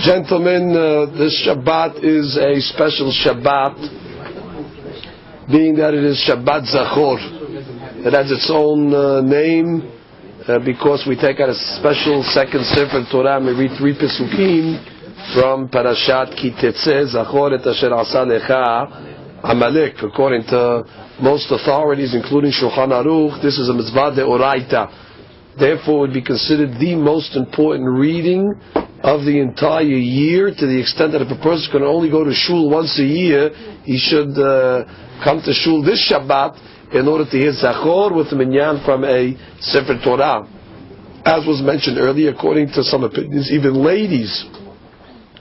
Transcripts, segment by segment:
Gentlemen, this Shabbat is a special Shabbat, being that it is Shabbat Zahor. It has its own name because we take out a special second Sefer Torah and we read 3 Pesukim from Parashat Ki Tetzeh Zahor et asher asa lecha Amalek. According to most authorities, including Shulchan Aruch, this is a mitzvah deoraita. Therefore, it would be considered the most important reading of the entire year, to the extent that if a person can only go to shul once a year, he should come to shul this Shabbat in order to hear Zahor with the minyan from a Sefer Torah. As was mentioned earlier, according to some opinions, even ladies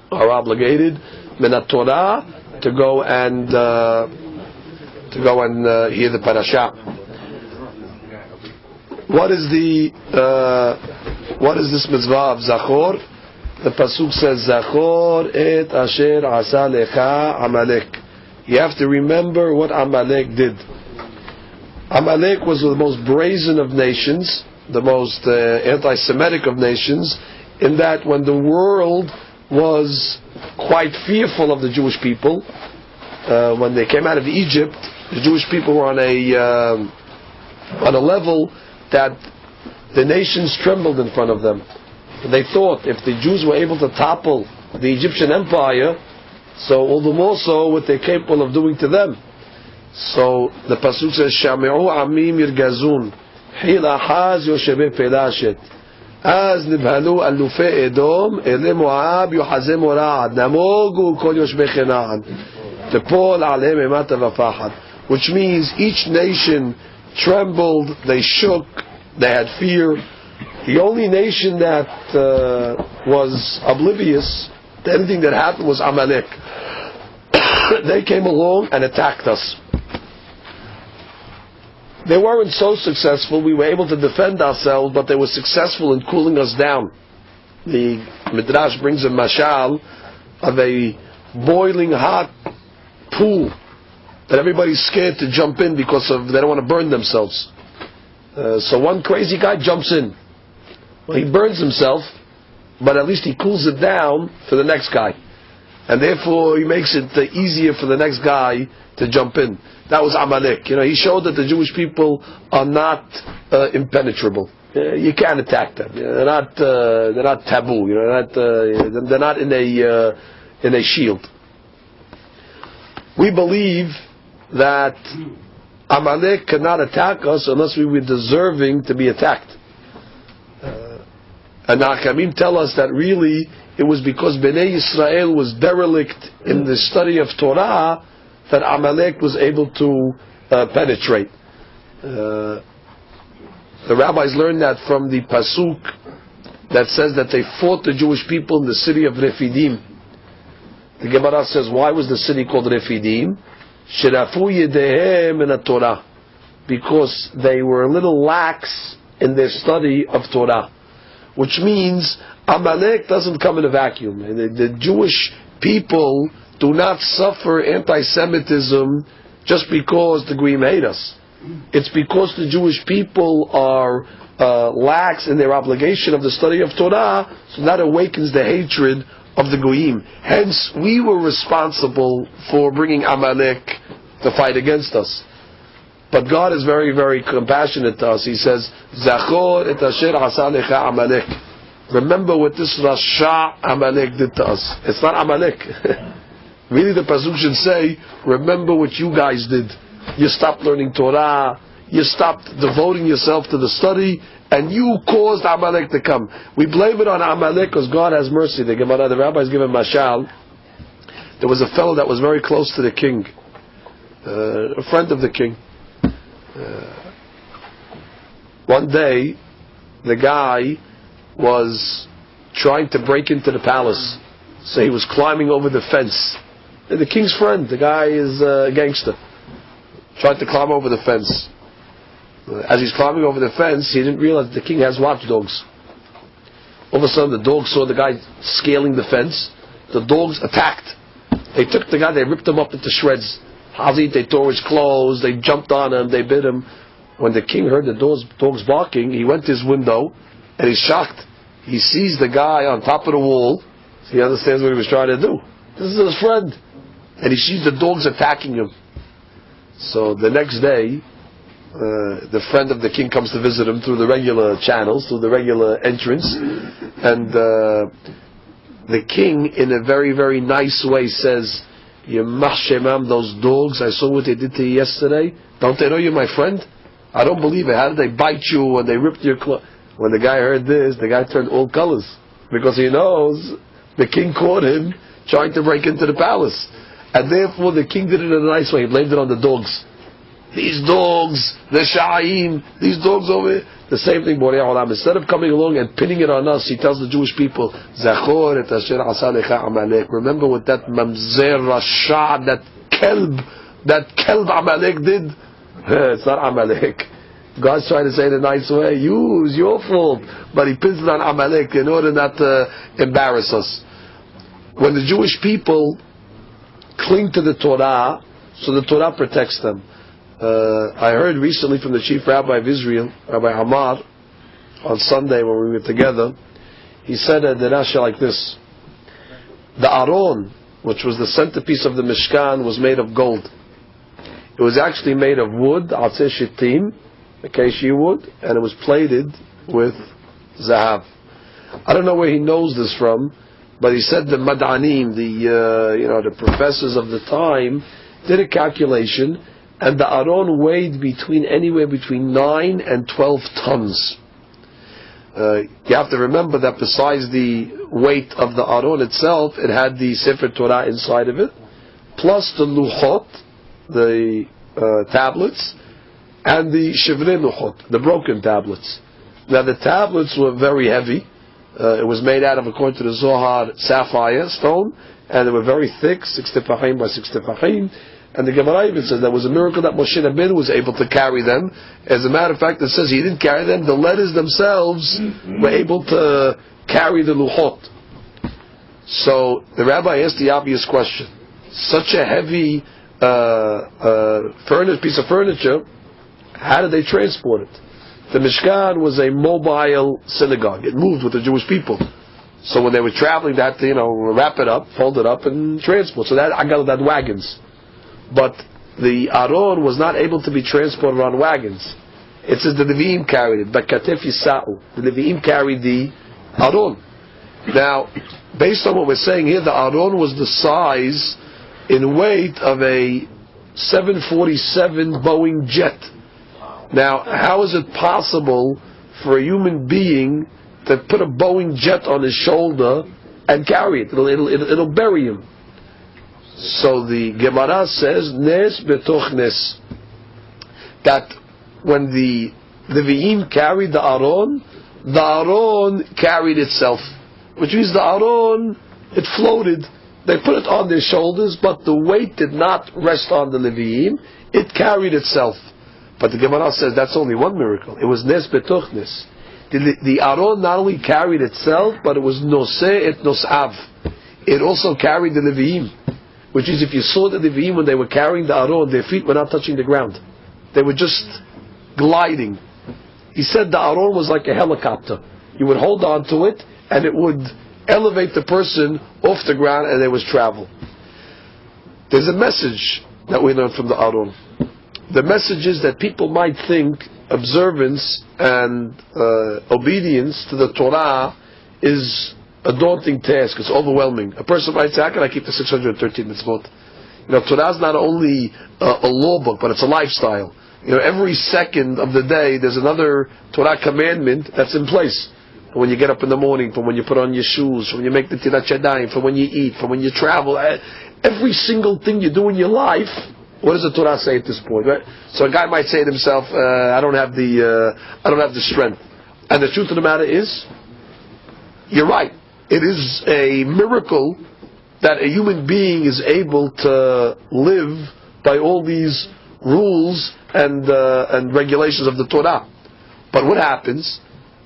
are obligated minat Torah to go and hear the Parashat. What is this mitzvah of Zahor? The pasuk says, Zahor et asher asa lecha Amalek. You have to remember what Amalek did. Amalek was the most brazen of nations, the most anti-Semitic of nations, in that when the world was quite fearful of the Jewish people, when they came out of Egypt, the Jewish people were on a level that the nations trembled in front of them. They thought if the Jews were able to topple the Egyptian empire, so all the more so what they're capable of doing to them. So the pasuk says, "Shame'u amim yirgazun, hil ahaz yosheve pelashet, az nibhalu alufei Edom, ele Moab yohazeh morad, namogu kol yoshve Canaan, tepol alehem emata v'pachad." Which means each nation trembled, they shook, they had fear. The only nation that was oblivious to anything that happened was Amalek. They came along and attacked us. They weren't so successful. We were able to defend ourselves, but they were successful in cooling us down. The Midrash brings a mashal of a boiling hot pool that everybody's scared to jump in because they don't want to burn themselves. So one crazy guy jumps in. Well, he burns himself, but at least he cools it down for the next guy. And therefore he makes it easier for the next guy to jump in. That was Amalek. He showed that the Jewish people are not impenetrable. You can't attack them. They're not taboo. They're not in a shield. We believe that Amalek cannot attack us unless we were deserving to be attacked. And the Hakamim tell us that really it was because Bnei Yisrael was derelict in the study of Torah that Amalek was able to penetrate. The rabbis learned that from the pasuk that says that they fought the Jewish people in the city of Refidim. The Gemara says, why was the city called Refidim? Shirafu yedehem in Torah, because they were a little lax in their study of Torah. Which means Amalek doesn't come in a vacuum. The Jewish people do not suffer anti-Semitism just because the Goyim hate us. It's because the Jewish people are lax in their obligation of the study of Torah, so that awakens the hatred of the Goyim. Hence, we were responsible for bringing Amalek to fight against us. But God is very, very compassionate to us. He says, Zachor et asher asa lecha Amalek. Remember what this Rasha Amalek did to us. It's not Amalek. Really the pasuk should say, remember what you guys did. You stopped learning Torah, you stopped devoting yourself to the study, and you caused Amalek to come. We blame it on Amalek because God has mercy. The Gemara, the rabbis give a mashal. There was a fellow that was very close to the king, a friend of the king. One day, the guy was trying to break into the palace, so he was climbing over the fence. And the king's friend, the guy is a gangster, tried to climb over the fence. As he's climbing over the fence, he didn't realize the king has watchdogs. All of a sudden, the dogs saw the guy scaling the fence. The dogs attacked. They took the guy, they ripped him up into shreds. Hazit, they tore his clothes, they jumped on him, they bit him. When the king heard the dogs barking, he went to his window, and he's shocked. He sees the guy on top of the wall, So he understands what he was trying to do. This is his friend. And he sees the dogs attacking him. So the next day, the friend of the king comes to visit him through the regular channels, through the regular entrance, and the king, in a very, very nice way, says, Yemach Shemam, those dogs, I saw what they did to you yesterday. Don't they know you're my friend? I don't believe it. How did they bite you and they ripped your clothes? When the guy heard this, the guy turned all colors, because he knows the king caught him trying to break into the palace. And therefore the king did it in a nice way. He blamed it on the dogs. These dogs, the Sha'im, these dogs over here. The same thing, Borei Olam. Instead of coming along and pinning it on us, he tells the Jewish people, Zahor et asher asa lecha Amalek. Remember what that Mamzer Rasha, that Kelb Amalek did? It's not Amalek. God's trying to say it in a nice way. It's your fault. But he pins it on Amalek in order not to embarrass us. When the Jewish people cling to the Torah, so the Torah protects them. I heard recently from the chief rabbi of Israel, Rabbi Hamar, on Sunday when we were together. He said a derasha like this: the Aron, which was the centerpiece of the Mishkan, was made of gold. It was actually made of wood, atzeh shittim, acacia wood, and it was plated with zahav. I don't know where he knows this from, but he said the Mad'anim, the professors of the time, did a calculation, and the Aron weighed anywhere between 9 and 12 tons. You have to remember that besides the weight of the Aron itself, it had the Sefer Torah inside of it, plus the Luchot, the tablets, and the Shivrei Luchot, the broken tablets. Now the tablets were very heavy. It was made out of, according to the Zohar, sapphire stone, and they were very thick, 6 tefachim by 6 tefachim. And the Gemara even says that was a miracle that Moshe Rabbeinu was able to carry them. As a matter of fact, it says he didn't carry them. The letters themselves were able to carry the luchot. So the rabbi asked the obvious question: such a heavy piece of furniture, how did they transport it? The Mishkan was a mobile synagogue. It moved with the Jewish people. So when they were traveling, they had to wrap it up, fold it up, and transport. So that Agal had wagons. But the Aron was not able to be transported on wagons. It says the Leviim carried it. Bakatef Yisa'u. The Leviim carried the Aron. Now, based on what we're saying here, the Aron was the size in weight of a 747 Boeing jet. Now, how is it possible for a human being to put a Boeing jet on his shoulder and carry it? It'll bury him. So the Gemara says, Nes betoch nes, that when the Leviim carried the Aron carried itself. Which means the Aron, it floated. They put it on their shoulders, but the weight did not rest on the Leviim. It carried itself. But the Gemara says that's only one miracle. It was Nes betoch nes. The Aron not only carried itself, but it was Noseh et Nosav. It also carried the Leviim. Which is, if you saw the Leviim when they were carrying the Aron, their feet were not touching the ground. They were just gliding. He said the Aron was like a helicopter. You would hold on to it, and it would elevate the person off the ground, and there was travel. There's a message that we learn from the Aron. The message is that people might think observance and obedience to the Torah is a daunting task. It's overwhelming. A person might say, how can I keep the 613 mitzvot? Torah is not only a law book, but it's a lifestyle. Every second of the day, there's another Torah commandment that's in place. From when you get up in the morning, from when you put on your shoes, from when you make the tirat yadayim, from when you eat, from when you travel. Every single thing you do in your life, what does the Torah say at this point? Right? So a guy might say to himself, I don't have the strength. And the truth of the matter is, you're right. It is a miracle that a human being is able to live by all these rules and regulations of the Torah. But what happens?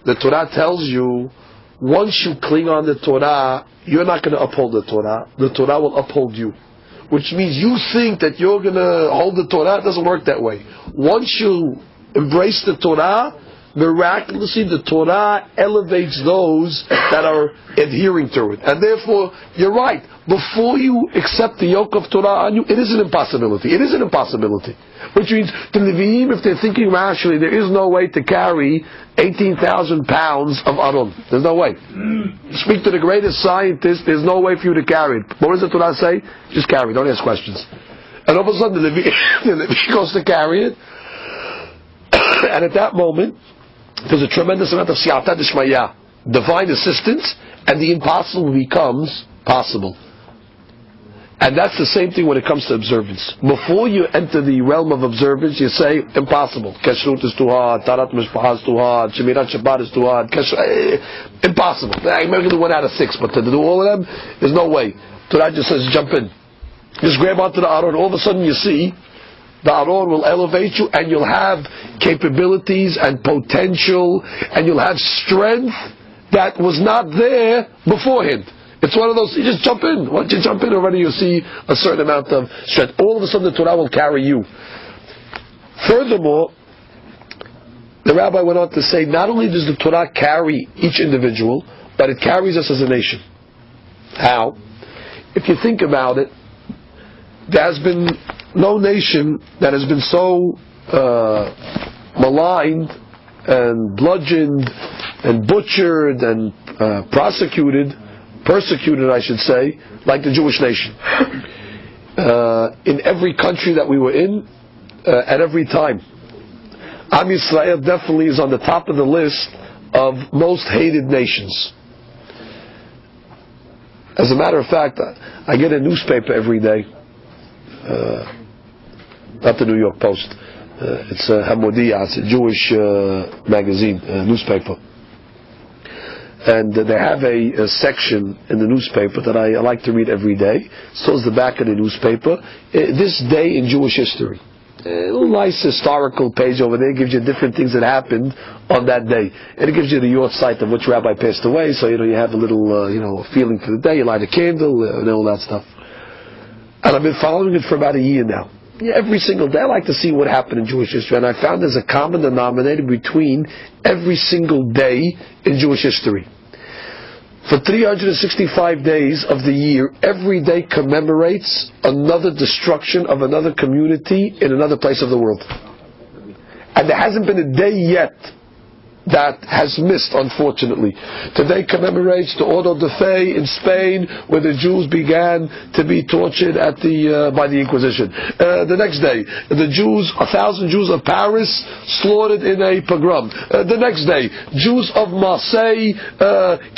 The Torah tells you, once you cling on the Torah, you're not going to uphold the Torah. The Torah will uphold you. Which means you think that you're going to hold the Torah. It doesn't work that way. Once you embrace the Torah, miraculously the Torah elevates those that are adhering to it. And therefore, you're right. Before you accept the yoke of Torah on you, it is an impossibility. It is an impossibility. Which means, the Leviim, if they're thinking rationally, there is no way to carry 18,000 pounds of Aron. There's no way. Speak to the greatest scientist, there's no way for you to carry it. What does the Torah say? Just carry it, don't ask questions. And all of a sudden, the Levi goes to carry it. And at that moment, there's a tremendous amount of siyata d'shmaya, divine assistance, and the impossible becomes possible. And that's the same thing when it comes to observance. Before you enter the realm of observance, you say, impossible. Kashrut is too hard, Tarat Mishpah is too hard, Shemirat Shabbat is too hard, impossible. I may do 1 out of 6, but to do all of them, there's no way. Torah just says, jump in. Just grab onto the Aron. All of a sudden you see, the Aron will elevate you, and you'll have capabilities and potential, and you'll have strength that was not there beforehand. It's one of those, you just jump in. Once you jump in already, you see a certain amount of strength. All of a sudden the Torah will carry you. Furthermore, the Rabbi went on to say, not only does the Torah carry each individual, but it carries us as a nation. How? If you think about it, there has been no nation that has been so maligned and bludgeoned and butchered and persecuted, I should say, like the Jewish nation. In every country that we were in, at every time. Am Yisrael definitely is on the top of the list of most hated nations. As a matter of fact, I get a newspaper every day. Not the New York Post. It's Hamodia. It's a Jewish magazine, newspaper. And they have a section in the newspaper that I like to read every day. So is the back of the newspaper. This day in Jewish history. A little nice historical page over there. Gives you different things that happened on that day. And it gives you the yahrzeit of which rabbi passed away. So, you have a little, feeling for the day. You light a candle and all that stuff. And I've been following it for about a year now. Every single day I like to see what happened in Jewish history, and I found there's a common denominator between every single day in Jewish history. For 365 days of the year, every day commemorates another destruction of another community in another place of the world. And there hasn't been a day yet that has missed, unfortunately. Today commemorates the Auto de Fe in Spain, where the Jews began to be tortured by the Inquisition. The next day, the Jews, 1,000 Jews of Paris slaughtered in a pogrom. The next day, Jews of Marseille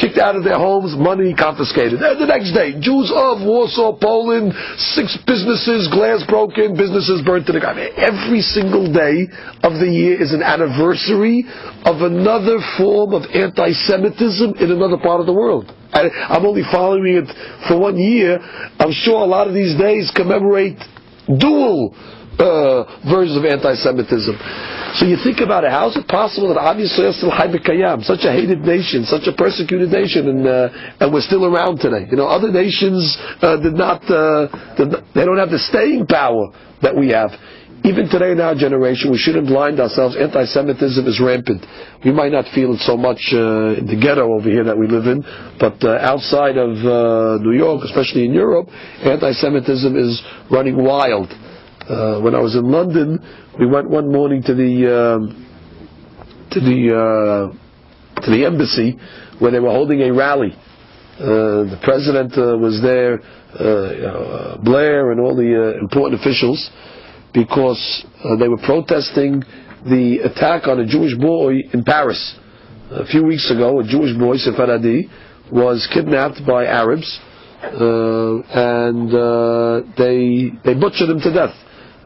kicked out of their homes, money confiscated. The next day, Jews of Warsaw, Poland, 6 businesses, glass broken, businesses burnt to the ground. Every single day of the year is an anniversary of another form of anti-Semitism in another part of the world. I'm only following it for 1 year. I'm sure a lot of these days commemorate dual versions of anti-Semitism. So you think about it, how is it possible that obviously it's still Hay B'Kayam, such a hated nation, such a persecuted nation, and we're still around today? Other nations they don't have the staying power that we have. Even today in our generation, we shouldn't blind ourselves. Anti-Semitism is rampant. We might not feel it so much in the ghetto over here that we live in, but outside of New York, especially in Europe, anti-Semitism is running wild. When I was in London, we went one morning to the embassy where they were holding a rally. The president was there, Blair, and all the important officials, because they were protesting the attack on a Jewish boy in Paris. A few weeks ago, a Jewish boy, Sephardi, was kidnapped by Arabs, and they butchered him to death.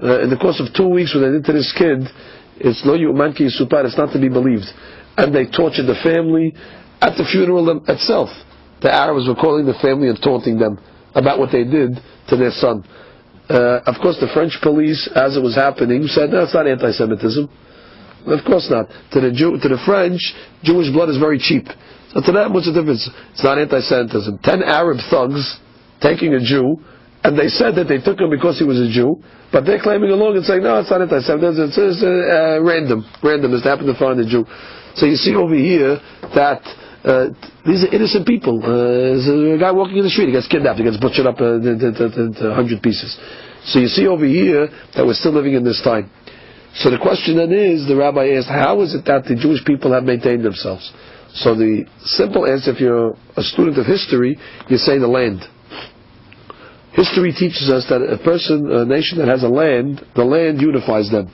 In the course of 2 weeks, when they did to this kid, it's lo yu'man ki yisupar, it's not to be believed. And they tortured the family at the funeral itself. The Arabs were calling the family and taunting them about what they did to their son. Of course, the French police, as it was happening, said, no, it's not anti-Semitism. Of course not. To the French, Jewish blood is very cheap. So to them, what's the difference? It's not anti-Semitism. 10 Arab thugs taking a Jew and they said that they took him because he was a Jew, but they're claiming along and saying, no, it's not anti-Semitism, it's random. Random, just happened to find a Jew. So you see over here that these are innocent people. There's a guy walking in the street, he gets kidnapped, he gets butchered up into 100 pieces. So you see over here that we're still living in this time. So the question then is, the rabbi asked, how is it that the Jewish people have maintained themselves? So the simple answer, if you're a student of history, you say the land. History teaches us that a nation that has a land, the land unifies them.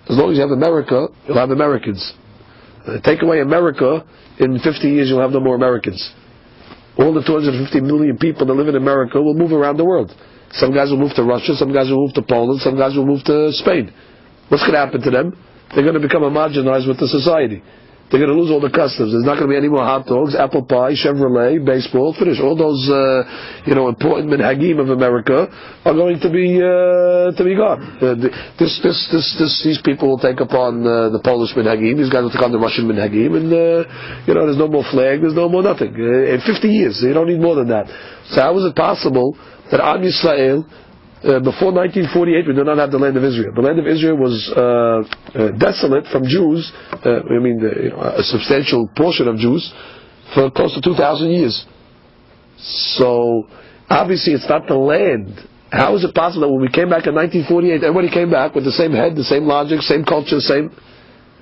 As long as you have America, you'll have Americans. Take away America, in 50 years you'll have no more Americans. All the 250 million people that live in America will move around the world. Some guys will move to Russia, some guys will move to Poland, some guys will move to Spain. What's going to happen to them? They're going to become homogenized with the society. They're going to lose all the customs. There's not going to be any more hot dogs, apple pie, Chevrolet, baseball, finish. All those, important minhagim of America are going to be gone. These people will take upon the Polish minhagim. These guys will take on the Russian minhagim, and there's no more flag. There's no more nothing. In 50 years, you don't need more than that. So how is it possible that Am Yisrael, before 1948, we did not have the land of Israel. The land of Israel was desolate from Jews. A substantial portion of Jews for close to 2,000 years. So obviously, it's not the land. How is it possible that when we came back in 1948, everybody came back with the same head, the same logic, same culture,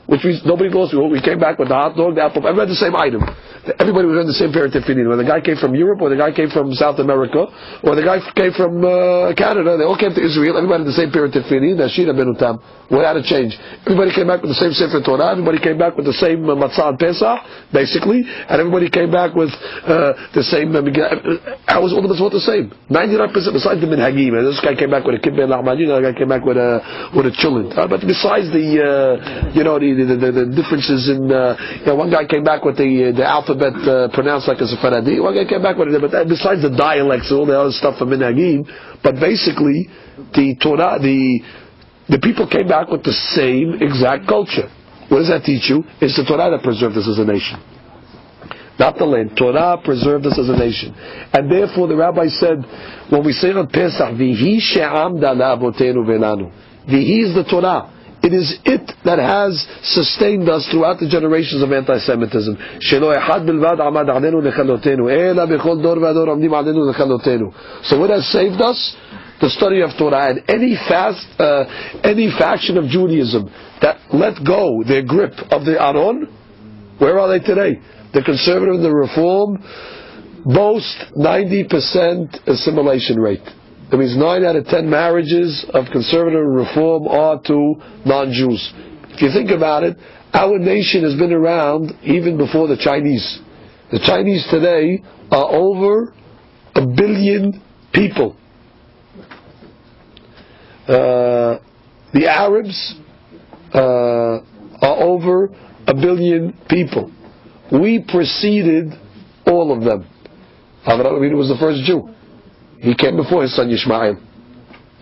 which means nobody goes through. We came back with the hot dog, the apple. Everybody had the same item. Everybody was wearing the same pair of tefillin. Whether the guy came from Europe, or the guy came from South America, or the guy came from Canada, they all came to Israel. Everybody had the same pair of tefillin. Nashira benutam. Without a change. Everybody came back with the same Sefer Torah. Everybody came back with the same matzah and Pesach, basically, and everybody came back with the same. How was all of us all the same? 99% besides the minhagim. This guy came back with a kibbeh lahmadi. Another guy came back with a chulent. But besides the differences in, one guy came back with the alphabet pronounced like a Sephardi. One guy came back with it, but besides the dialects and all the other stuff from minhagim, but basically the Torah, the people came back with the same exact culture. What does that teach you? It's the Torah that preserved us as a nation, not the land. Torah preserved us as a nation, and therefore the rabbi said, when we say on Pesach, "Vihi she'amda la'avotenu velanu," Vihi is the Torah. It is it that has sustained us throughout the generations of anti-Semitism. So what has saved us? The study of Torah. And any faction of Judaism that let go their grip of the Aron, where are they today? The conservative and the reform boast 90% assimilation rate. That means 9 out of 10 marriages of conservative and reform are to non-Jews. If you think about it, our nation has been around even before the Chinese. The Chinese today are over 1 billion people. The Arabs are over 1 billion people. We preceded all of them. Avraham Avinu was the first Jew. He came before his son Yishmael.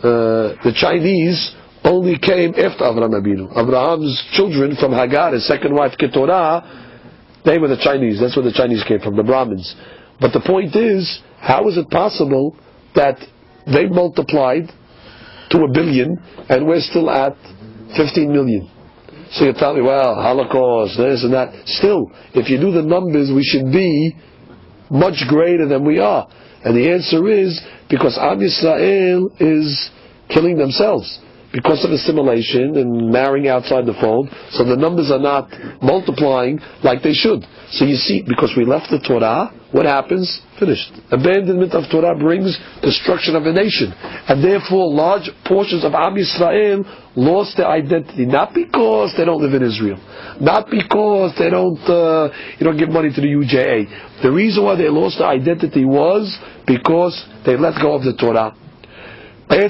The Chinese only came after Avraham Avinu. Abraham's children from Hagar, his second wife Keturah, they were the Chinese. That's where the Chinese came from, the Brahmins. But the point is, how is it possible that they multiplied to 1 billion and we're still at 15 million? So you tell me, well, Holocaust, this and that. Still, if you do the numbers, we should be much greater than we are. And the answer is because Am Yisrael is killing themselves because of assimilation and marrying outside the fold. So the numbers are not multiplying like they should. So you see, because we left the Torah, what happens? Finished. Abandonment of Torah brings destruction of a nation, and therefore large portions of Am Yisrael lost their identity. Not because they don't live in Israel, not because they don't give money to the UJA. The reason why they lost their identity was because they let go of the Torah. The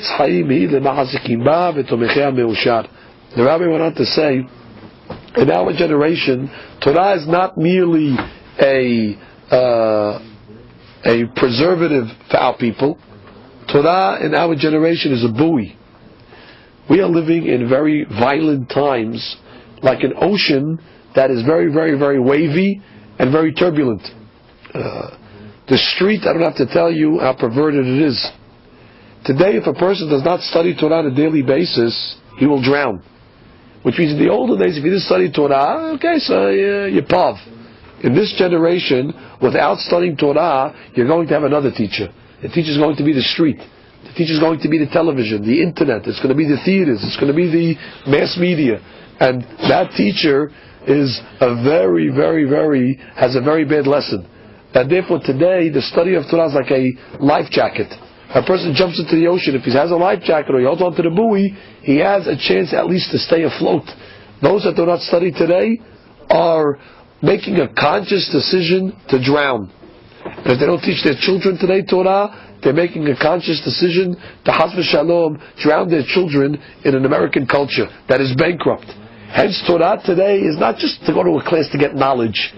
Rabbi went on to say, in our generation, Torah is not merely a preservative for our people. Torah in our generation is a buoy. We are living in very violent times, like an ocean that is very, very, very wavy and very turbulent. The street, I don't have to tell you how perverted it is. Today, if a person does not study Torah on a daily basis, he will drown. Which means in the olden days, if you didn't study Torah, okay, so you're pav. In this generation, without studying Torah, you're going to have another teacher. The teacher is going to be the street. The teacher is going to be the television, the internet. It's going to be the theaters. It's going to be the mass media. And that teacher is has a very bad lesson. And therefore today, the study of Torah is like a life jacket. A person jumps into the ocean, if he has a life jacket or he holds onto the buoy, he has a chance at least to stay afloat. Those that do not study today are making a conscious decision to drown. And if they don't teach their children today Torah, they're making a conscious decision to Chas v'Shalom drown their children in an American culture that is bankrupt. Hence Torah today is not just to go to a class to get knowledge.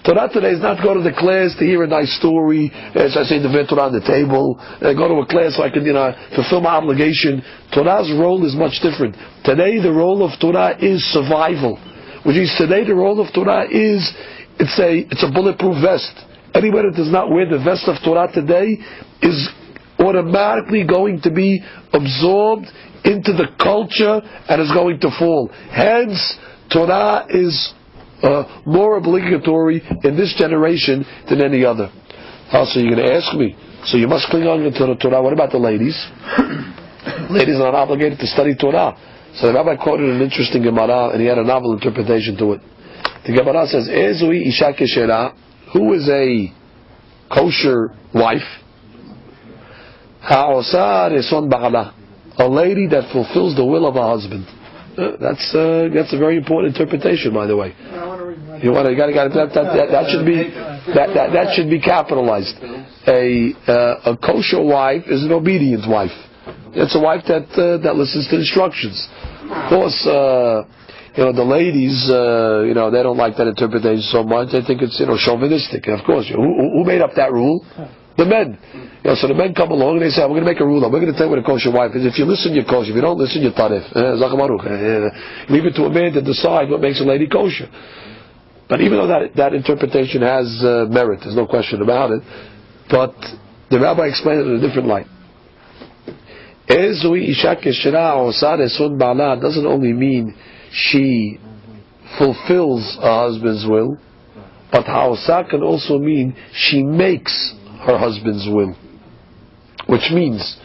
Torah today is not to go to the class to hear a nice story, as I say, the Torah on the table, go to a class so I can, fulfill my obligation. Torah's role is much different. Today the role of Torah is survival. Which means today the role of Torah is, it's a bulletproof vest. Anyone that does not wear the vest of Torah today is automatically going to be absorbed into the culture and is going to fall. Hence, Torah is more obligatory in this generation than any other. So you're going to ask me, so you must cling on to the Torah. What about the ladies? Ladies are not obligated to study Torah. So the Rabbi quoted an interesting Gemara, and he had a novel interpretation to it. The Gemara says, Ezui Isha Keshera, who is a kosher wife? Ha'osa Reson Ba'ala, a lady that fulfills the will of her husband. That's a very important interpretation, by the way. That should be capitalized. A kosher wife is an obedient wife. It's a wife that listens to instructions. Of course, the ladies, they don't like that interpretation so much. They think it's chauvinistic. And of course, who made up that rule? The men. So the men come along and they say, we're going to make a rule. We're going to tell you what a kosher wife is. If you listen, you're kosher. If you don't listen, you're tarif. Leave it to a man to decide what makes a lady kosher. But even though that interpretation has merit, there's no question about it, but the Rabbi explained it in a different light. Ezui Isha Keshera Osa Reson Ba'ala doesn't only mean she fulfills her husband's will, but Ha'osa can also mean she makes her husband's will. Which means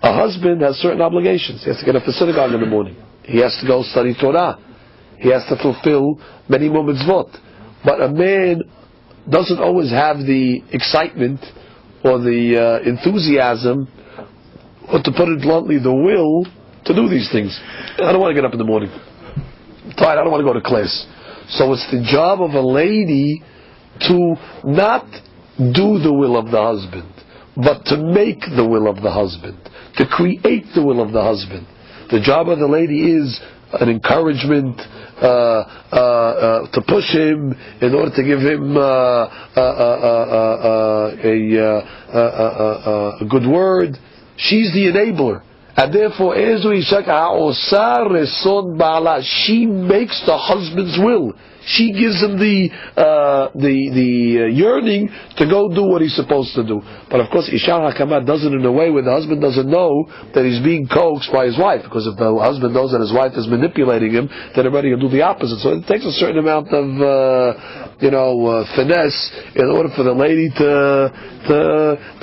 a husband has certain obligations. He has to get up for synagogue in the morning. He has to go study Torah. He has to fulfill many mitzvot. But a man doesn't always have the excitement or the enthusiasm, or to put it bluntly, the will to do these things. I don't want to get up in the morning. I'm tired. I don't want to go to class. So it's the job of a lady to not do the will of the husband, but to make the will of the husband, to create the will of the husband. The job of the lady is an encouragement to push him in order to give him a good word. She's the enabler. And therefore, she makes the husband's will. She gives him the yearning to go do what he's supposed to do. But of course, Isha Hakamat does it in a way where the husband doesn't know that he's being coaxed by his wife. Because if the husband knows that his wife is manipulating him, then everybody will do the opposite. So it takes a certain amount of finesse in order for the lady to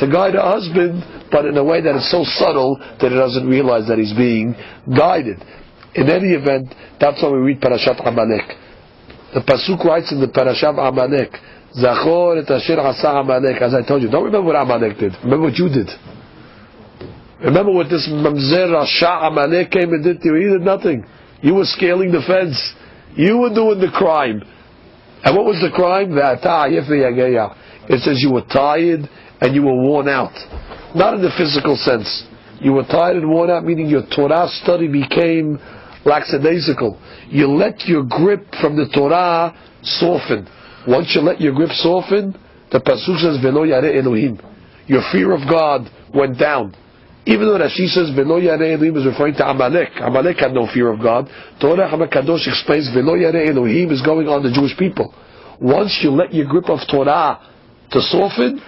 guide her husband, but in a way that is so subtle that he doesn't realize that he's being guided. In any event, that's why we read Parashat Amalek. The Pasuk writes in the Parashat Amalek, Zahor et asher asa Amalek. As I told you, don't remember what Amalek did. Remember what you did. Remember what this Mamzer Rasha Amalek came and did to you. He did nothing. You were scaling the fence. You were doing the crime. And what was the crime? It says you were tired and you were worn out. Not in the physical sense. You were tired and worn out, meaning your Torah study became lackadaisical. You let your grip from the Torah soften. Once you let your grip soften, the Pasuk says, Velo Yareh Elohim. Your fear of God went down. Even though Rashi says, Velo Yareh Elohim is referring to Amalek. Amalek had no fear of God. Torah HaKadosh explains, Velo Yareh Elohim is going on the Jewish people. Once you let your grip of Torah to soften,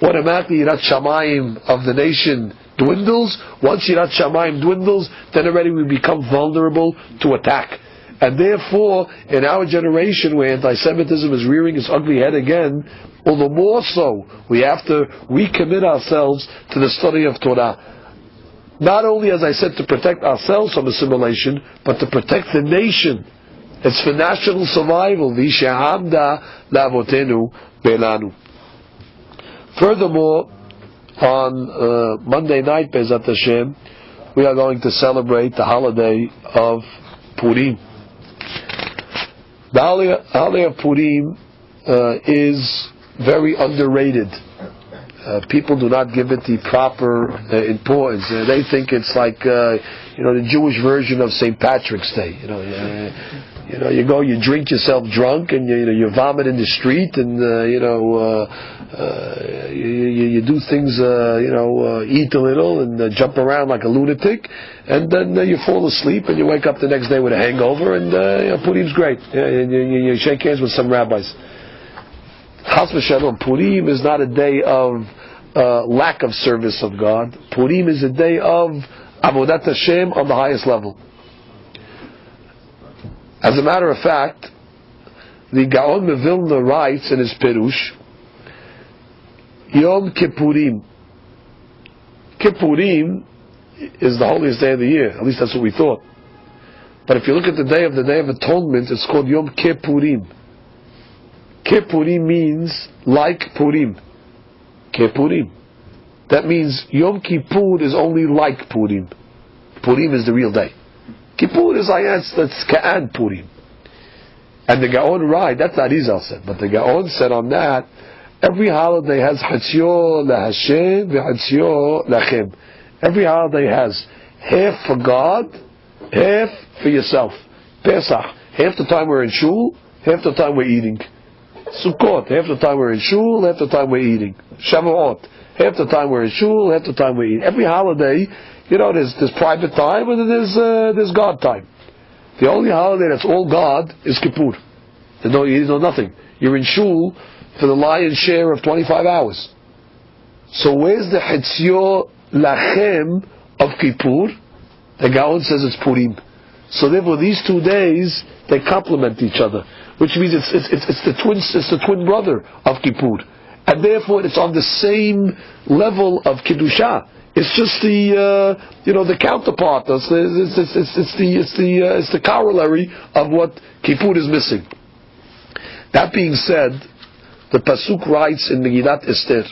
automatically Yirat Shamayim of the nation dwindles. Once Yirat Shamayim dwindles, then already we become vulnerable to attack. And therefore, in our generation where anti-Semitism is rearing its ugly head again, all the more so, we have to recommit ourselves to the study of Torah. Not only, as I said, to protect ourselves from assimilation, but to protect the nation. It's for national survival. Furthermore, on Monday night, Be'ezat Hashem, we are going to celebrate the holiday of Purim. The holiday of Purim is very underrated. People do not give it the proper importance. They think it's like the Jewish version of St. Patrick's Day. You go, you drink yourself drunk, and you vomit in the street, and you do things, eat a little, and jump around like a lunatic, and then you fall asleep, and you wake up the next day with a hangover, and Purim's great. And you shake hands with some rabbis. Chas v'shalom, Purim is not a day of lack of service of God. Purim is a day of Avodat Hashem on the highest level. As a matter of fact, the Gaon Mevilna writes in his Perush, Yom Kippurim. Kippurim is the holiest day of the year. At least that's what we thought. But if you look at the Day of Atonement, it's called Yom Kippurim. Kippurim means like Purim. Kippurim. That means Yom Kippur is only like Purim. Purim is the real day. Kippur is like that's Ka'an Purim. And the Gaon that's Arizal said, but the Gaon said on that, every holiday has Hatzio LaHashem v'Hatzio Lachem. Every holiday has half for God, half for yourself. Pesach, half the time we're in shul, half the time we're eating. Sukkot, half the time we're in shul, half the time we're eating. Shavuot, half the time we're in shul, half the time we're eating. Every holiday, there's private time and there's God time. The only holiday that's all God is Kippur. There's no nothing. You're in shul for the lion's share of 25 hours. So where's the Hatzio Lachem of Kippur? The Gaon says it's Purim. So therefore these 2 days, they complement each other. Which means it's the twin brother of Kippur. And therefore it's on the same level of Kiddusha. It's just the counterpart. It's the corollary of what Kippur is missing. That being said, the Pasuk writes in Megillat Esther,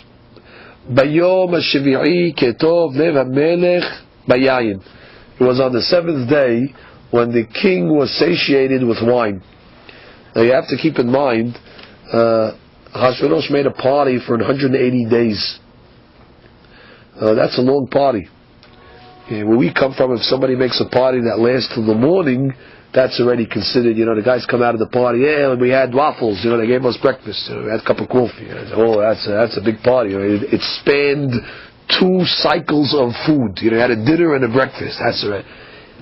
Bayom HaShevi'i Ketov Lev HaMelech Bayayin. It was on the 7th day when the king was satiated with wine. Now you have to keep in mind, Hashverosh made a party for 180 days. That's a long party. Where we come from, if somebody makes a party that lasts till the morning, that's already considered, the guys come out of the party, we had waffles, they gave us breakfast, we had a cup of coffee. That's a big party. It spanned 2 cycles of food. You had a dinner and a breakfast. That's right.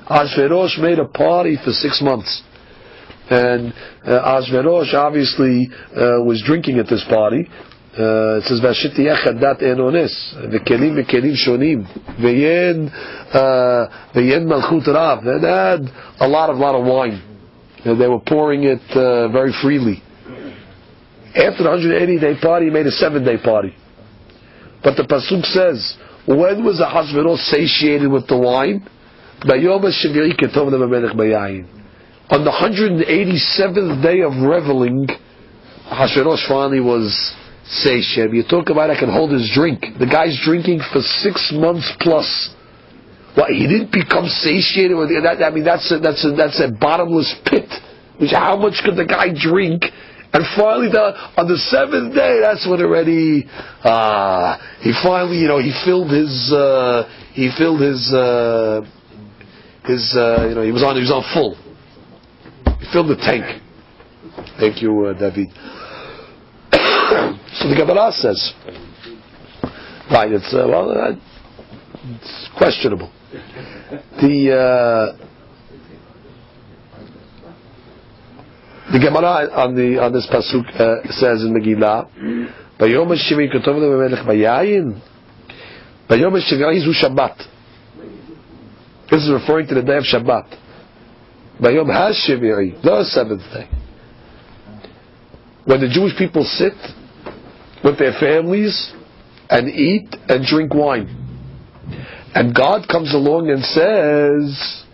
Hashverosh made a party for 6 months. And Hashverosh obviously was drinking at this party. It says Vashitiyach Hadat Enones V'kelim V'kelim Shonim V'yen Malchut Rav. They had a lot of wine. They were pouring it very freely. After the 180-day party, he made a 7-day party. But the pasuk says, when was Ahasuerus satiated with the wine? On the 187th day of reveling, Ahasuerus finally was satiated. You talk about I can hold his drink. The guy's drinking for 6 months plus. Well, he didn't become satiated with that. I mean, that's a bottomless pit. Which how much could the guy drink? And finally, on the 7th day, that's when already he finally, he filled his he was on full. He filled the tank. Thank you, David. So the Gemara says, right? It's questionable. The Gemara on this pasuk says in Megillah, ביום השביעי כתוב למלך ביין. ביום השביעי זו Shabbat. This is referring to the day of Shabbat. Bayom HaShevi'i, the seventh day. When the Jewish people sit with their families and eat and drink wine. And God comes along and says,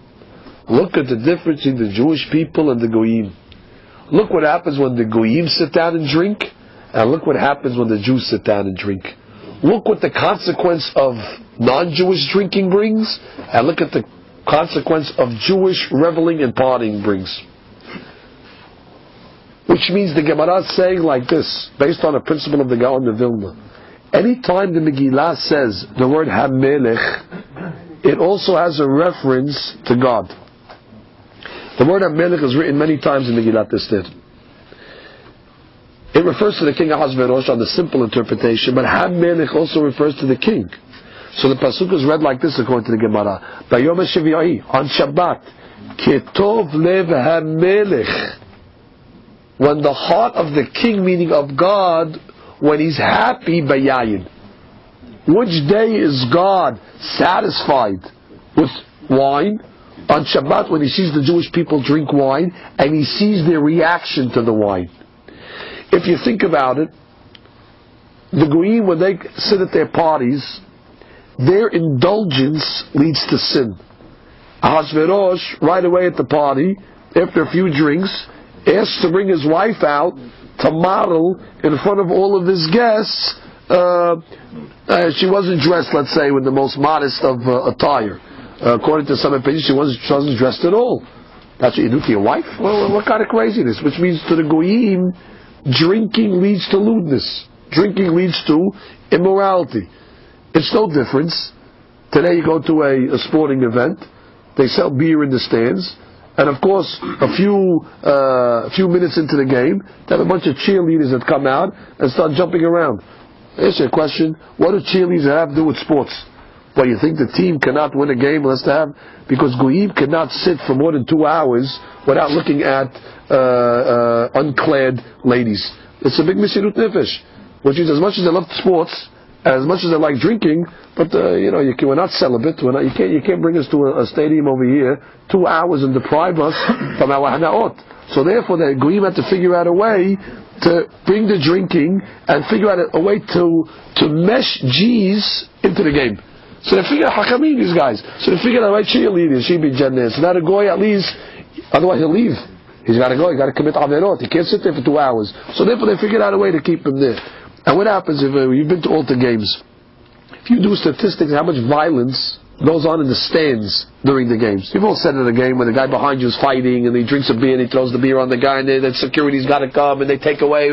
look at the difference in the Jewish people and the Goyim. Look what happens when the Goyim sit down and drink, and look what happens when the Jews sit down and drink. Look what the consequence of non-Jewish drinking brings, and look at the consequence of Jewish reveling and partying brings. Which means the Gemara is saying like this, based on a principle of the Gaon of Vilna. Anytime the Megillah says the word HaMelech, it also has a reference to God. The word HaMelech is written many times in Megillat Esther. It refers to the king Ahasuerus on the simple interpretation, but HaMelech also refers to the king. So the pasuk is read like this according to the Gemara. Bayom HaShevi'i, on Shabbat, Ketov Lev HaMelech. When the heart of the king, meaning of God, when he's happy, bayayin. Which day is God satisfied with wine? On Shabbat, when he sees the Jewish people drink wine and he sees their reaction to the wine. If you think about it, the Goyim, when they sit at their parties, their indulgence leads to sin. Ahasuerus, right away at the party, after a few drinks, asks to bring his wife out to model in front of all of his guests. She wasn't dressed, let's say, with the most modest of attire. According to some opinions, she wasn't dressed at all. That's what you do to your wife? Well, what kind of craziness? Which means to the Goyim, drinking leads to lewdness. Drinking leads to immorality. It's no difference. Today you go to a sporting event, they sell beer in the stands, and of course, a few minutes into the game, they have a bunch of cheerleaders that come out and start jumping around. Here's a question: what do cheerleaders have to do with sports? Well, you think the team cannot win a game unless they have, because Goyim cannot sit for more than 2 hours without looking at unclad ladies. It's a big misirut nefesh, which is as much as they love sports, as much as they like drinking, but we're not celibate. You can't bring us to a stadium over here 2 hours and deprive us from our hanaot. So therefore, the Goyim had to figure out a way to bring the drinking and figure out a way to mesh G's into the game. So they figured out Hakamim, these guys. So they figured out right cheerleaders, she'd be Jannah. So now the Goy at least, otherwise he'll leave. He's got to go. He's got to commit averot. He can't sit there for 2 hours. So therefore, they figured out a way to keep him there. And what happens if you've been to Altar games? If you do statistics, how much violence goes on in the stands during the games? You've all said in a game when the guy behind you is fighting and he drinks a beer and he throws the beer on the guy and the security's got to come and they take away.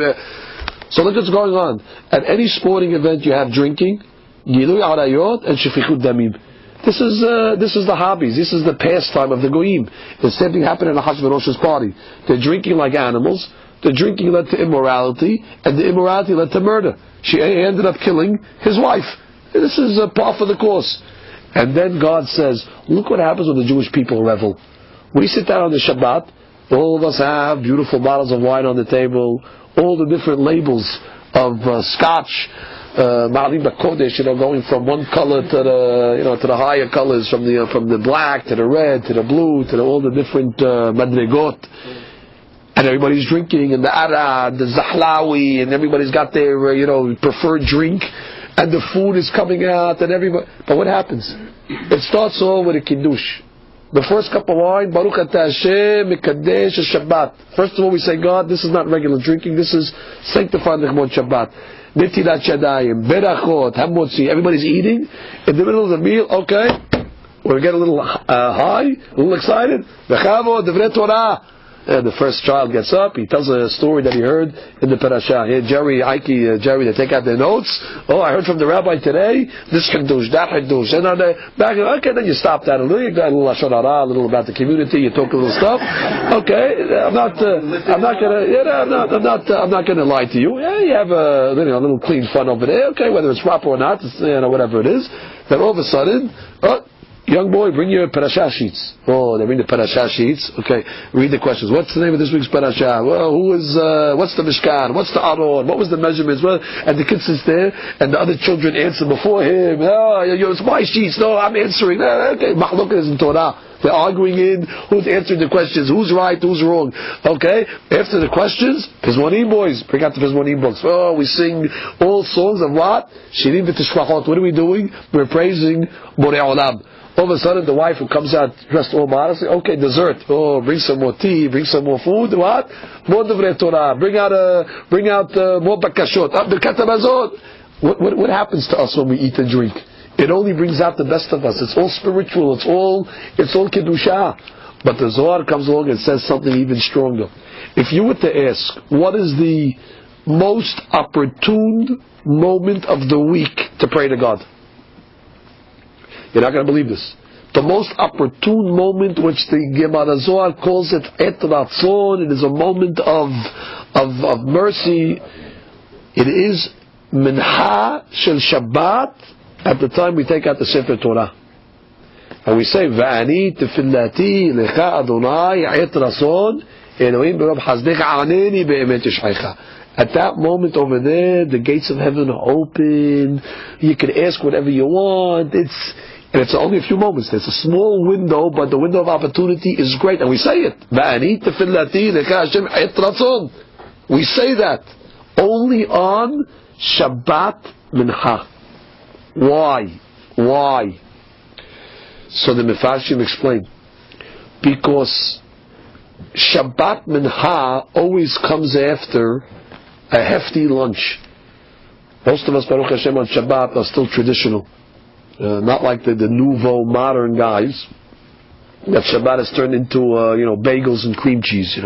So look what's going on. At any sporting event you have drinking, Gilui Arayot and Shefichut Damim. This is the hobbies. This is the pastime of the Goyim. The same thing happened at Ahasuerus' party. They're drinking like animals. The drinking led to immorality, and the immorality led to murder. She ended up killing his wife. This is a par for the course. And then God says, look what happens when the Jewish people revel. We sit down on the Shabbat, all of us have beautiful bottles of wine on the table, all the different labels of scotch, Ma'alim Kodesh, going from one color to the higher colors, from the black to the red to the blue to all the different madrigot. And everybody's drinking, and the arad, the zahlawi, and everybody's got their preferred drink, and the food is coming out, and everybody. But what happens? It starts all with a kiddush. The first cup of wine, Baruch Atah Hashem Mekadesh Shabbat. First of all, we say, God, this is not regular drinking. This is sanctified Nechmot Shabbat. Netilat Shadayim, Berachot, Hamotzi. Everybody's eating in the middle of the meal. Okay, we'll get a little high, a little excited. V'chavo Devrei Torah. And the first child gets up, he tells a story that he heard in the Parashat. Here, Jerry, they take out their notes. Oh, I heard from the rabbi today, this Hiddush, that Hiddush. And okay, then you stop that a little, you got a little Lashon Hara, a little about the community, you talk a little stuff. Okay, I'm not gonna lie to you. Yeah, you have a little clean fun over there. Okay, whether it's proper or not, whatever it is. Then all of a sudden, young boy, bring your Parashat sheets. Oh, they bring the Parashat sheets. Okay, read the questions. What's the name of this week's Parashat? Well, what's the Mishkan? What's the Aron? What was the measurements? Well, and the kid sits there, and the other children answer before him. Oh, it's my sheets. No, I'm answering. Okay, Mahloket is in Torah. They're arguing in who's answering the questions, who's right, who's wrong. Okay? After the questions, Pizmonim boys, bring out the Pizmonim books. Oh, we sing all songs of what? Shirim v'tishvachot. What are we doing? We're praising Borei Olam. All of a sudden, the wife who comes out dressed all modestly, okay, dessert. Oh, bring some more tea, bring some more food. What? More Divrei Torah. Bring out more bakashot. Birkat hamazon. What happens to us when we eat and drink? It only brings out the best of us. It's all spiritual. It's all kedusha. But the Zohar comes along and says something even stronger. If you were to ask, what is the most opportune moment of the week to pray to God? You're not going to believe this. The most opportune moment, which the Gemara Zohar calls it Et Ratzon, it is a moment of mercy. It is Mincha Shel Shabbat, at the time we take out the Sefer Torah. And we say, Va'ani tefillati lecha Adonai et rason Elohim b'rob chazdecha aneni be'emet yishchaycha. At that moment over there, the gates of heaven are open. You can ask whatever you want. It's only a few moments. There's a small window, but the window of opportunity is great. And we say it. Va'ani tefillati lecha Hashem et rason. We say that only on Shabbat Mincha. Why? So the Mefarshim explain. Because Shabbat Mincha always comes after a hefty lunch. Most of us, Baruch Hashem, on Shabbat are still traditional. Not like the nouveau modern guys. That Shabbat has turned into bagels and cream cheese.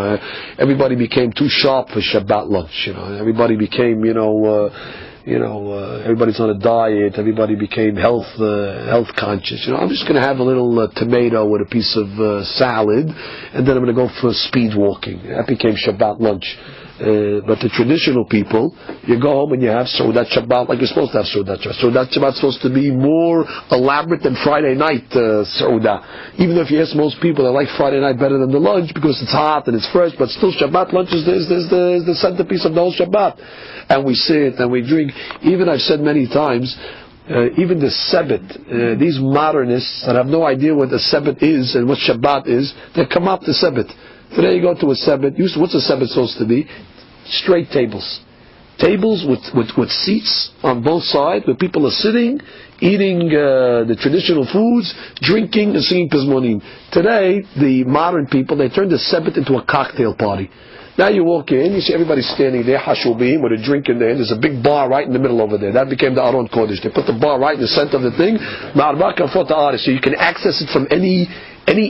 Everybody became too sharp for Shabbat lunch. Everybody became everybody's on a diet. Everybody became health conscious. I'm just going to have a little tomato with a piece of salad, and then I'm going to go for speed walking. That became Shabbat lunch. But the traditional people, you go home and you have Seudat Shabbat like you're supposed to have Seudat Shabbat. Seudat Shabbat is supposed to be more elaborate than Friday night Seudah. Even though if you ask most people, they like Friday night better than the lunch because it's hot and it's fresh, but still Shabbat lunch is the centerpiece of the whole Shabbat. And we sit and we drink. Even I've said many times, even the Sebet, these modernists that have no idea what the Sebet is and what Shabbat is, they come up to Sebet. Today you go to a Sebet. What's a Sebet supposed to be? Straight tables. Tables with seats on both sides where people are sitting, eating the traditional foods, drinking and singing Pizmonim. Today, the modern people, they turn the Sebet into a cocktail party. Now you walk in, you see everybody standing there, hashubim, with a drink in there. There's a big bar right in the middle over there. That became the Aron Kodesh. They put the bar right in the center of the thing. So you can access it from any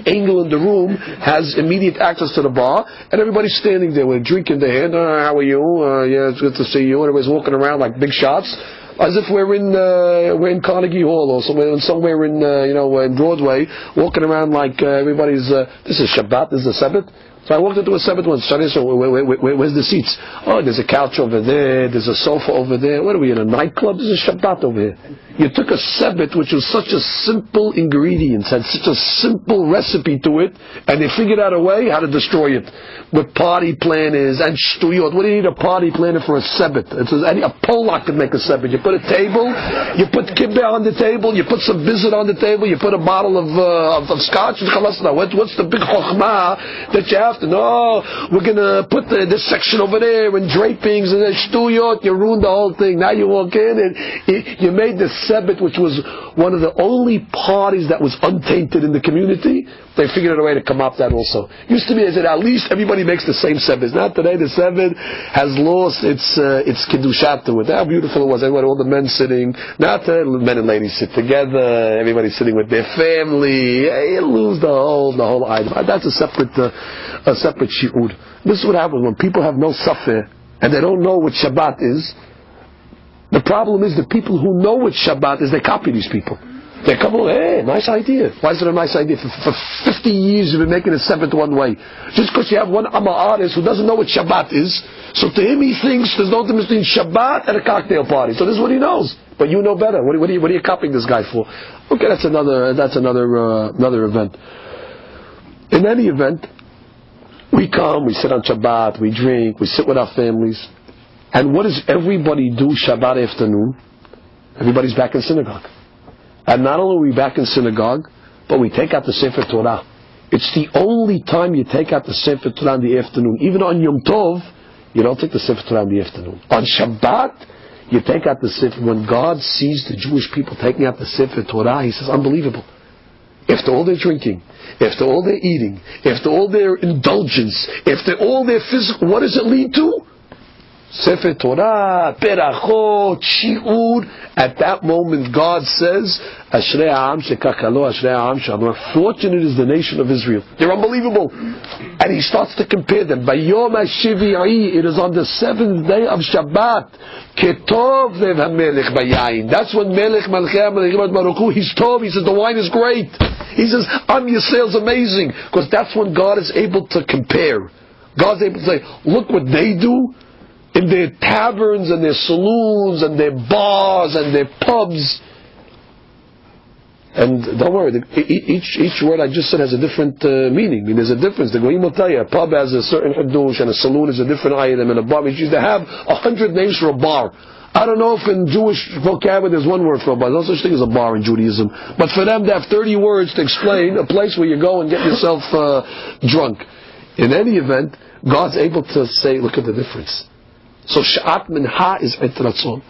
angle in the room, has immediate access to the bar, and everybody's standing there with a drink in their hand. How are you? Yeah, it's good to see you. Everybody's walking around like big shots, as if we're in Carnegie Hall or somewhere in Broadway, walking around like everybody's. This is Shabbat. This is the Sabbath. So I walked into a Sabbath once. So where's the seats? Oh, there's a couch over there. There's a sofa over there. What are we in a nightclub? There's a Shabbat over here. You took a Sabbath, which was such a simple ingredient, had such a simple recipe to it, and they figured out a way how to destroy it with party planners and shtuyot. What do you need a party planner for a Sabbath? A Polak could make a Sabbath. You put a table, you put kibbeh on the table, you put some visit on the table, you put a bottle of scotch. What's the big chokhmah that you have to know? We're going to put this section over there and drapings and shtuyot. You ruined the whole thing. Now you walk in and you made the Sabbath, which was one of the only parties that was untainted in the community. They figured out a way to come up that also. Used to be as at least everybody makes the same Sabbath. Now today the Sabbath has lost its kedusha to it. How beautiful it was. Everybody, all the men sitting. Now today men and ladies sit together. Everybody's sitting with their family. You lose the whole item. That's a separate shi'ur. This is what happens when people have no safeh and they don't know what Shabbat is. The problem is the people who know what Shabbat is, they copy these people. They come along, hey, nice idea. Why is it a nice idea? For 50 years you've been making it seventh one way. Just because you have one artist who doesn't know what Shabbat is, so to him he thinks there's no difference between Shabbat and a cocktail party. So this is what he knows. But you know better. What are you copying this guy for? Okay, that's another event. In any event, we come, we sit on Shabbat, we drink, we sit with our families. And what does everybody do Shabbat afternoon? Everybody's back in synagogue. And not only are we back in synagogue, but we take out the Sefer Torah. It's the only time you take out the Sefer Torah in the afternoon. Even on Yom Tov, you don't take the Sefer Torah in the afternoon. On Shabbat, you take out the Sefer. When God sees the Jewish people taking out the Sefer Torah, He says, unbelievable. After all their drinking, after all their eating, after all their indulgence, after all their physical, what does it lead to? Sefer Torah, Perachot, Shi'ur. At that moment, God says, Ashrei ha'am shekachalo, Ashrei ha'am she'amar. Fortunate is the nation of Israel. They're unbelievable. And He starts to compare them. Bayom ha'shivi'i, it is on the seventh day of Shabbat. Ketov lev ha'melech bayayin. That's when Melech Malchei HaMelechim Baruch Hu, he's tov, he says the wine is great. He says, Am Yisrael's amazing. Because that's when God is able to compare. God's able to say, look what they do in their taverns and their saloons and their bars and their pubs. And don't worry, each word I just said has a different meaning. I mean, there's a difference. The Goyim will tell you, a pub has a certain hadush and a saloon is a different item, and a bar, which used to have 100 names for a bar. I don't know if in Jewish vocabulary there's one word for a bar. There's no such thing as a bar in Judaism. But for them to have 30 words to explain a place where you go and get yourself drunk. In any event, God's able to say, look at the difference. So Sha'at Minha is Et Ratzon.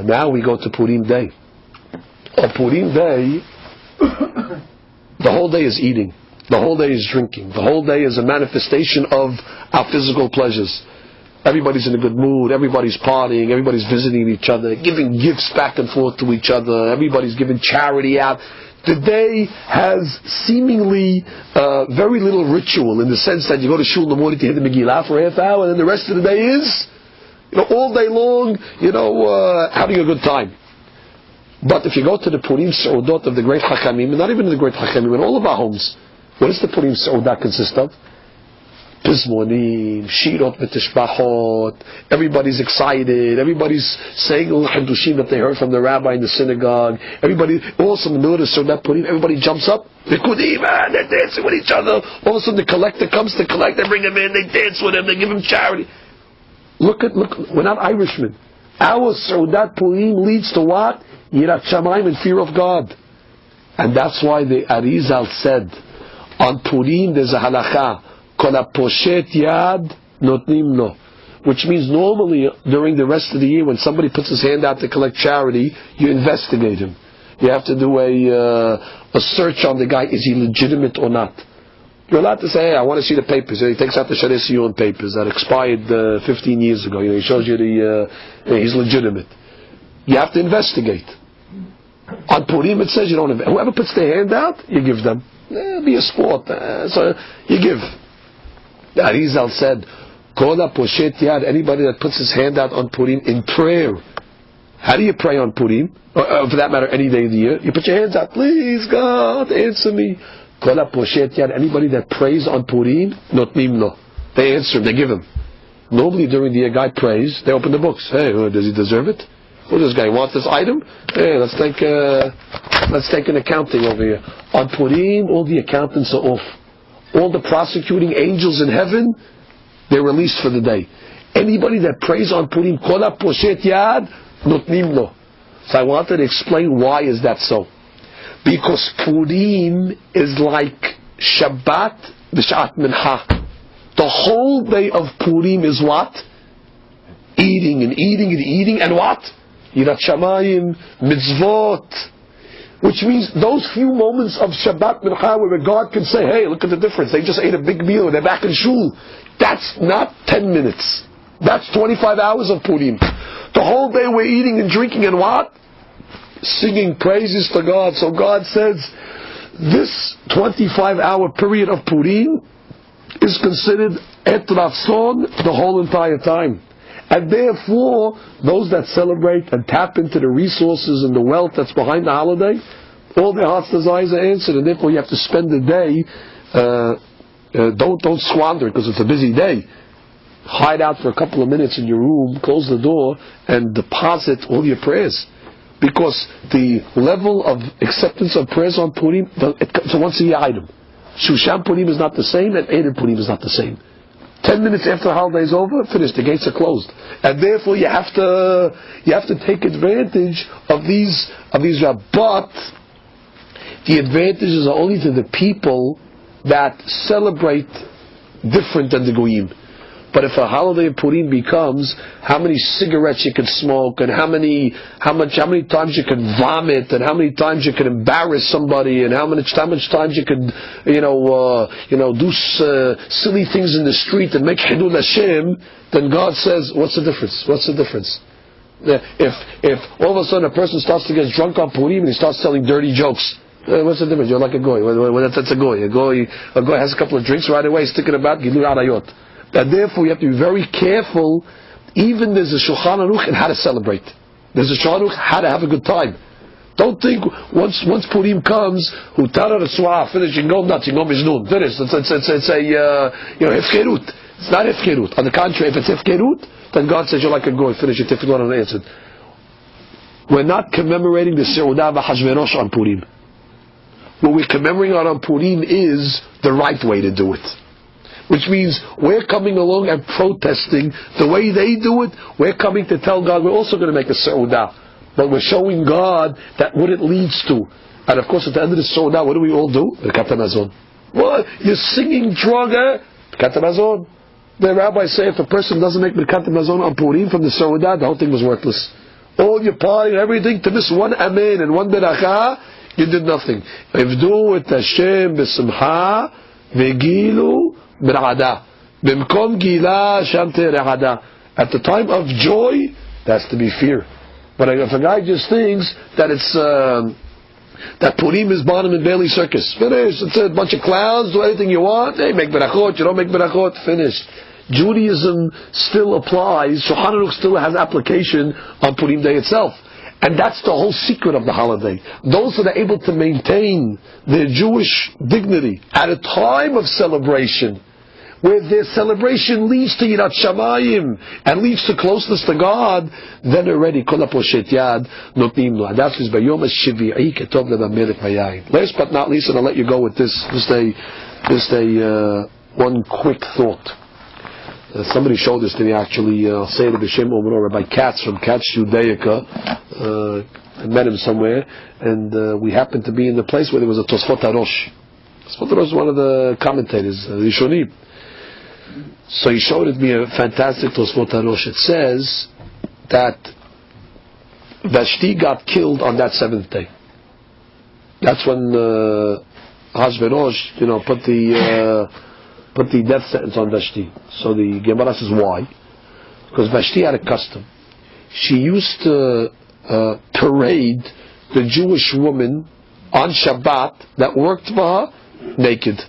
Now we go to Purim Day. On Purim Day, the whole day is eating. The whole day is drinking. The whole day is a manifestation of our physical pleasures. Everybody's in a good mood. Everybody's partying. Everybody's visiting each other, giving gifts back and forth to each other. Everybody's giving charity out. The day has seemingly very little ritual, in the sense that you go to shul in the morning to hear the Megillah for a half hour, and then the rest of the day is, all day long, having a good time. But if you go to the Purim Seudot of the great Chachamim, and not even the great Chachamim, in all of our homes, what does the Purim Seudah consist of? Pizmonim, Shirot V'Tishbachot, everybody's excited, everybody's saying all the Hadushim that they heard from the rabbi in the synagogue, everybody, also in the middle of the Seudah Purim, everybody jumps up, they're dancing with each other, all of a sudden the collector comes to collect, they bring him in, they dance with him, they give him charity. Look, we're not Irishmen. Our Seudah Purim leads to what? Yirat Shamayim, and fear of God. And that's why the Arizal said, on Purim there's a halacha, Kol poshet yad notnim lo, which means normally during the rest of the year when somebody puts his hand out to collect charity, you investigate him. You have to do a search on the guy, is he legitimate or not? You're allowed to say, hey, I want to see the papers. He takes out the Sharei Sion papers that expired 15 years ago. He shows you he's legitimate. You have to investigate. On Purim it says you don't invest. Whoever puts their hand out, you give them. Be a sport. So you give. The Arizal said, Kola poshet yad, anybody that puts his hand out on Purim in prayer. How do you pray on Purim? Or for that matter, any day of the year. You put your hands out, please God, answer me. Kola poshet yad, anybody that prays on Purim, notnim lo. They answer him, they give him. Normally during the year, guy prays, they open the books. Hey, does he deserve it? What does this guy want this item? Hey, let's take an accounting over here. On Purim, all the accountants are off. All the prosecuting angels in heaven, they're released for the day. Anybody that prays on Purim, Kola poshet yad, notnim lo. So I wanted to explain why is that so. Because Purim is like Shabbat b'Sha'at Mincha. The whole day of Purim is what? Eating and eating and eating, and what? Yirat Shamayim, mitzvot. Which means those few moments of Shabbat Mincha where God can say, hey, look at the difference. They just ate a big meal and they're back in shul. That's not 10 minutes. That's 25 hours of Purim. The whole day we're eating and drinking and what? Singing praises to God. So God says, this 25-hour period of Purim is considered Et Ratzon the whole entire time. And therefore, those that celebrate and tap into the resources and the wealth that's behind the holiday, all their heart's desires are answered, and therefore you have to spend the day, don't squander it because it's a busy day. Hide out for a couple of minutes in your room, close the door, and deposit all your prayers. Because the level of acceptance of prayers on Purim, it's a once-a-year item. Shushan Purim is not the same, and Eid Purim is not the same. 10 minutes after the holiday is over, finished, the gates are closed. And therefore you have to take advantage of these but the advantages are only to the people that celebrate different than the Goyim. But if a holiday of Purim becomes how many cigarettes you can smoke, and how many times you can vomit, and how many times you can embarrass somebody, and how much times you can do silly things in the street and make Hidul Hashem, then God says, what's the difference? What's the difference? If all of a sudden a person starts to get drunk on Purim and he starts telling dirty jokes, what's the difference? You're like a goy. That's a goy. A goy has a couple of drinks right away, sticking about Gilui Arayot. And therefore you have to be very careful. Even there's a Shulchan Aruch in how to celebrate. There's a Shulchan Aruch how to have a good time. Don't think once Purim comes, Hutara Resuah, finish, you go nuts, you go Mishnun, finish. It's a Hefkerut. It's not Hefkerut. On the contrary, if it's Hefkerut, then God says you're like a goy, finish your Tefillin unanswered. We're not commemorating the Seudah V'Hashverosh on Purim. What we're commemorating on Purim is the right way to do it. Which means we're coming along and protesting the way they do it. We're coming to tell God we're also going to make a Seudah. But we're showing God that what it leads to. And of course at the end of the Seudah, what do we all do? Birkat Hamazon. What? You're singing drug, Birkat Hamazon. The rabbis say if a person doesn't make Birkat Hamazon on Purim from the Seudah, the whole thing was worthless. All your party and everything, to miss one Amen and one Beracha, you did nothing. Ivdu et Hashem b'simcha v'gilu b'ra'ada. B'mkom gila shamte ra'ada. At the time of joy, that's to be fear. But if a guy just thinks that it's that Purim is Barnum and Bailey circus, finished. It's a bunch of clowns, do anything you want. Hey, make berachot, you don't make berachot, finished. Judaism still applies. Shulchan Aruch still has application on Purim Day itself. And that's the whole secret of the holiday. Those that are able to maintain their Jewish dignity at a time of celebration, where their celebration leads to Yirat Shamayim and leads to closeness to God, then already Kol HaPoshet Yad Notnim Lo. That is Bayom HaShivi'i Ketov LeVamelech Vayayin. Last but not least, and I'll let you go with this. Just one quick thought. Somebody showed this to me actually. I'll say it to B'Shem Omro, Rabbi Katz from Katz Judaica. I met him somewhere, and we happened to be in the place where there was a Tosfot HaRosh. Tosfot HaRosh is one of the commentators, Rishonim. So he showed it me a fantastic Tosfot HaRosh. It says that Vashti got killed on that seventh day. That's when Hashverosh, put the death sentence on Vashti. So the Gemara says why? Because Vashti had a custom. She used to parade the Jewish woman on Shabbat that worked for her naked.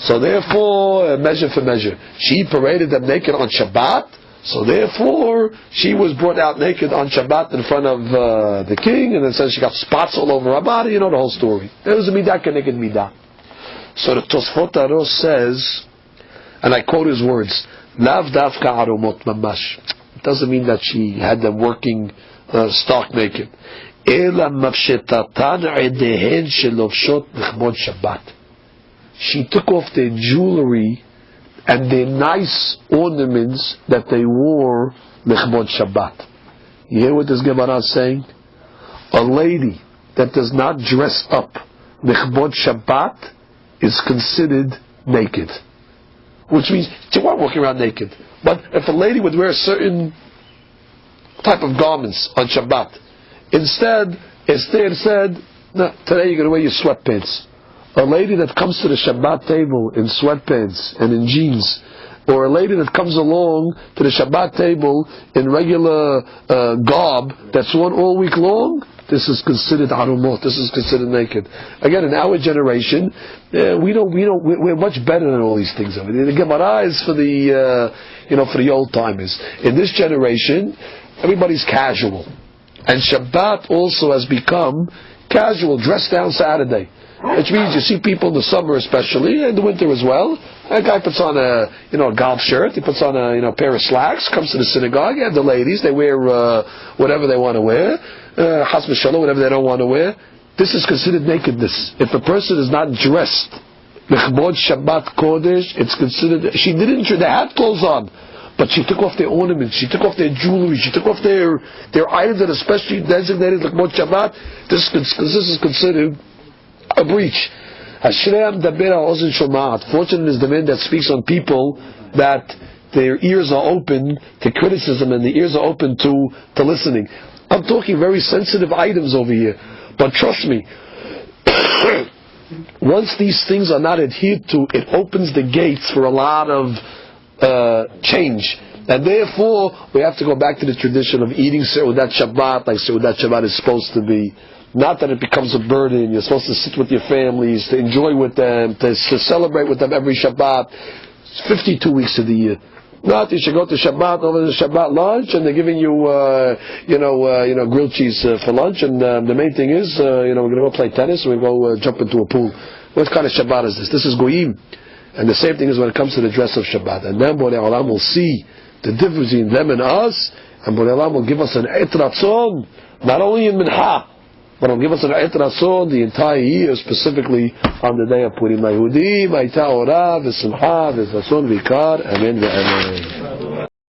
So therefore, measure for measure. She paraded them naked on Shabbat, so therefore, she was brought out naked on Shabbat in front of the king, and then says she got spots all over her body, the whole story. It was a midah keneged midah. So the Tosfot HaRosh says, and I quote his words, Lav davka aromot mamash. It doesn't mean that she had them working stark naked. Ela mafshetatan edehen shelovshot nechmod Shabbat. She took off their jewelry and their nice ornaments that they wore nechmod Shabbat. You hear what this Gemara is saying? A lady that does not dress up nechmod Shabbat is considered naked. Which means she won't walk around naked. But if a lady would wear a certain type of garments on Shabbat, instead, Esther said, no, today you're going to wear your sweatpants. A lady that comes to the Shabbat table in sweatpants and in jeans or a lady that comes along to the Shabbat table in regular garb that's worn all week long, this is considered arumot. This is considered naked. Again, in our generation, we're much better than all these things. I mean, the Gemara is for the old timers. In this generation, everybody's casual, and Shabbat also has become casual, dress down Saturday. Which means you see people in the summer, especially, and the winter as well. A guy puts on a golf shirt. He puts on a pair of slacks. Comes to the synagogue. And the ladies, they wear whatever they want to wear. Chas v'shalom, whatever they don't want to wear. This is considered nakedness. If a person is not dressed l'chbod Shabbat Kodesh, it's considered. They had clothes on, but she took off their ornaments. She took off their jewelry. She took off their items that are especially designated l'chbod Shabbat. This is considered a breach. Fortunate is the man that speaks on people that their ears are open to criticism and the ears are open to listening. I'm talking very sensitive items over here, but trust me, once these things are not adhered to, it opens the gates for a lot of change. And therefore, we have to go back to the tradition of eating Seudat Shabbat like Seudat Shabbat is supposed to be. Not that it becomes a burden. You're supposed to sit with your families, to enjoy with them, to celebrate with them every Shabbat. It's 52 weeks of the year. Not you should go to Shabbat over the Shabbat lunch, and they're giving you, grilled cheese for lunch. And the main thing is, we're going to go play tennis. We're going to go jump into a pool. What kind of Shabbat is this? This is goyim. And the same thing is when it comes to the dress of Shabbat. And then Borei Olam will see the difference between them and us, and Borei Olam will give us an et ratzon, not only in Mincha, but will give us an et ratzon the entire year, specifically on the day of Purim. Mayhudi, Ma'ita Ora, V'simcha, V'ratzon, V'ikar, Amen, V'amen.